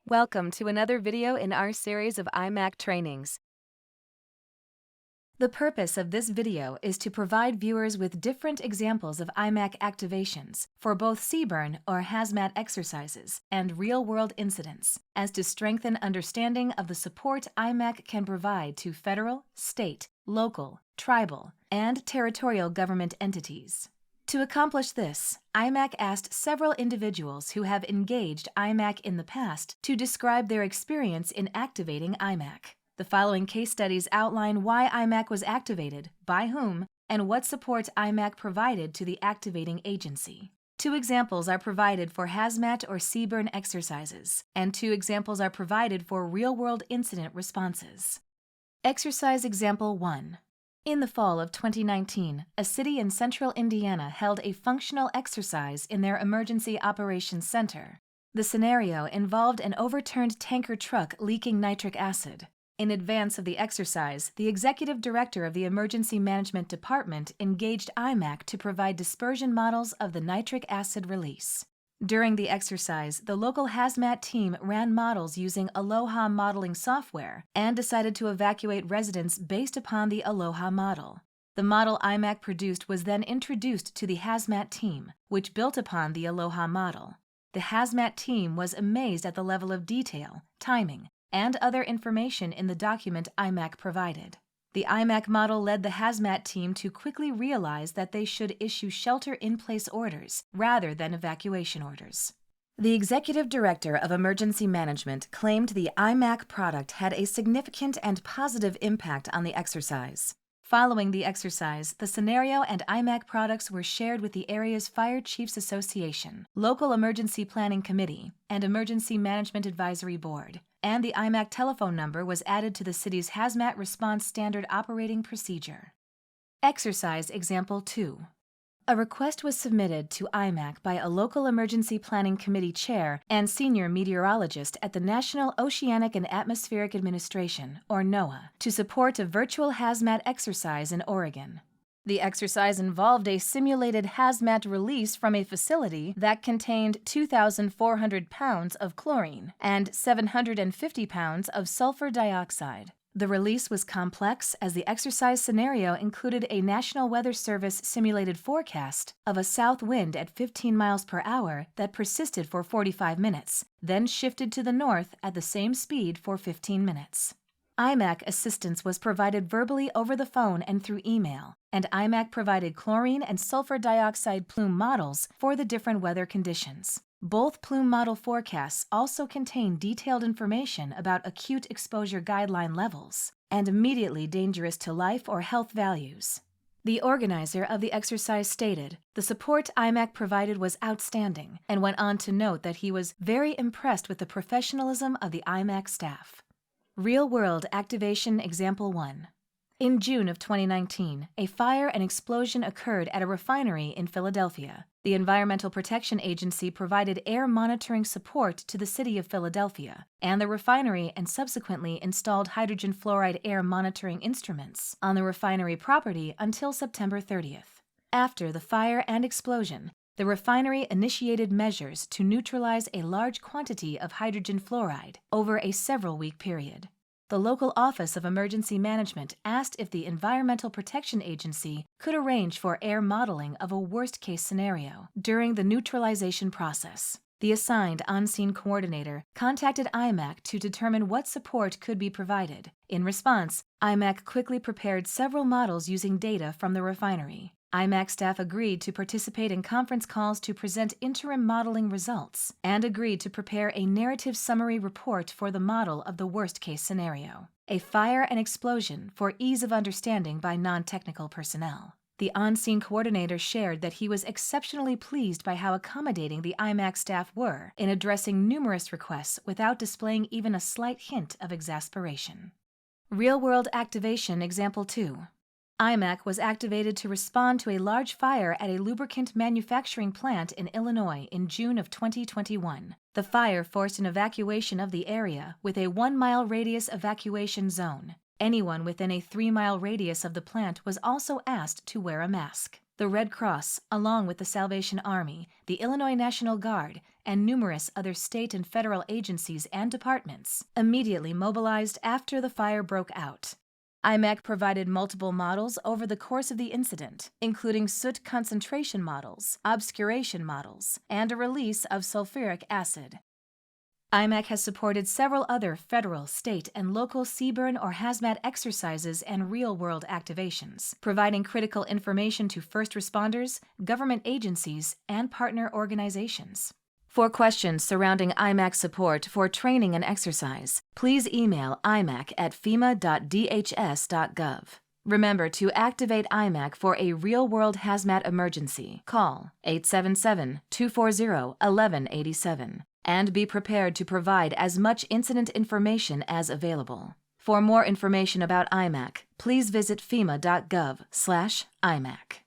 Welcome to another video in our series of IMAAC trainings. The purpose of this video is to provide viewers with different examples of IMAAC activations for both CBRN or hazmat exercises and real-world incidents, as to strengthen understanding of the support IMAAC can provide to federal, state, local, tribal, and territorial government entities. To accomplish this, IMAAC asked several individuals who have engaged IMAAC in the past to describe their experience in activating IMAAC. The following case studies outline why IMAAC was activated, by whom, and what support IMAAC provided to the activating agency. 2 examples are provided for hazmat or CBRN exercises, and 2 examples are provided for real-world incident responses. Exercise Example 1. In the fall of 2019, a city in central Indiana held a functional exercise in their Emergency Operations Center. The scenario involved an overturned tanker truck leaking nitric acid. In advance of the exercise, the executive director of the Emergency Management Department engaged IMAAC to provide dispersion models of the nitric acid release. During the exercise, the local hazmat team ran models using Aloha modeling software and decided to evacuate residents based upon the Aloha model. The model IMAAC produced was then introduced to the hazmat team, which built upon the Aloha model. The hazmat team was amazed at the level of detail, timing, and other information in the document IMAAC provided. The IMAAC model led the hazmat team to quickly realize that they should issue shelter-in-place orders rather than evacuation orders. The executive director of emergency management claimed the IMAAC product had a significant and positive impact on the exercise. Following the exercise, the scenario and IMAAC products were shared with the area's Fire Chiefs Association, Local Emergency Planning Committee, and Emergency Management Advisory Board, and the IMAAC telephone number was added to the city's Hazmat Response Standard Operating Procedure. Exercise Example 2. A request was submitted to IMAAC by a local Emergency Planning Committee chair and senior meteorologist at the National Oceanic and Atmospheric Administration, or NOAA, to support a virtual hazmat exercise in Oregon. The exercise involved a simulated hazmat release from a facility that contained 2,400 pounds of chlorine and 750 pounds of sulfur dioxide. The release was complex as the exercise scenario included a National Weather Service simulated forecast of a south wind at 15 miles per hour that persisted for 45 minutes, then shifted to the north at the same speed for 15 minutes. IMAAC assistance was provided verbally over the phone and through email, and IMAAC provided chlorine and sulfur dioxide plume models for the different weather conditions. Both plume model forecasts also contain detailed information about acute exposure guideline levels and immediately dangerous to life or health values. The organizer of the exercise stated, "The support IMAAC provided was outstanding," and went on to note that he was very impressed with the professionalism of the IMAAC staff. Real-world activation Example 1. In June of 2019, a fire and explosion occurred at a refinery in Philadelphia. The Environmental Protection Agency provided air monitoring support to the city of Philadelphia, and the refinery and subsequently installed hydrogen fluoride air monitoring instruments on the refinery property until September 30th. After the fire and explosion, the refinery initiated measures to neutralize a large quantity of hydrogen fluoride over a several-week period. The local Office of Emergency Management asked if the Environmental Protection Agency could arrange for air modeling of a worst-case scenario during the neutralization process. The assigned on-scene coordinator contacted IMAAC to determine what support could be provided. In response, IMAAC quickly prepared several models using data from the refinery. IMAAC staff agreed to participate in conference calls to present interim modeling results and agreed to prepare a narrative summary report for the model of the worst-case scenario, a fire and explosion for ease of understanding by non-technical personnel. The on-scene coordinator shared that he was exceptionally pleased by how accommodating the IMAAC staff were in addressing numerous requests without displaying even a slight hint of exasperation. Real-world activation Example 2. IMAAC was activated to respond to a large fire at a lubricant manufacturing plant in Illinois in June of 2021. The fire forced an evacuation of the area with a 1-mile radius evacuation zone. Anyone within a 3-mile radius of the plant was also asked to wear a mask. The Red Cross, along with the Salvation Army, the Illinois National Guard, and numerous other state and federal agencies and departments, immediately mobilized after the fire broke out. IMAAC provided multiple models over the course of the incident, including soot concentration models, obscuration models, and a release of sulfuric acid. IMAAC has supported several other federal, state, and local CBRN or hazmat exercises and real-world activations, providing critical information to first responders, government agencies, and partner organizations. For questions surrounding IMAAC support for training and exercise, please email imac@fema.dhs.gov. Remember to activate IMAAC for a real-world hazmat emergency. Call 877-240-1187 and be prepared to provide as much incident information as available. For more information about IMAAC, please visit fema.gov/IMAAC.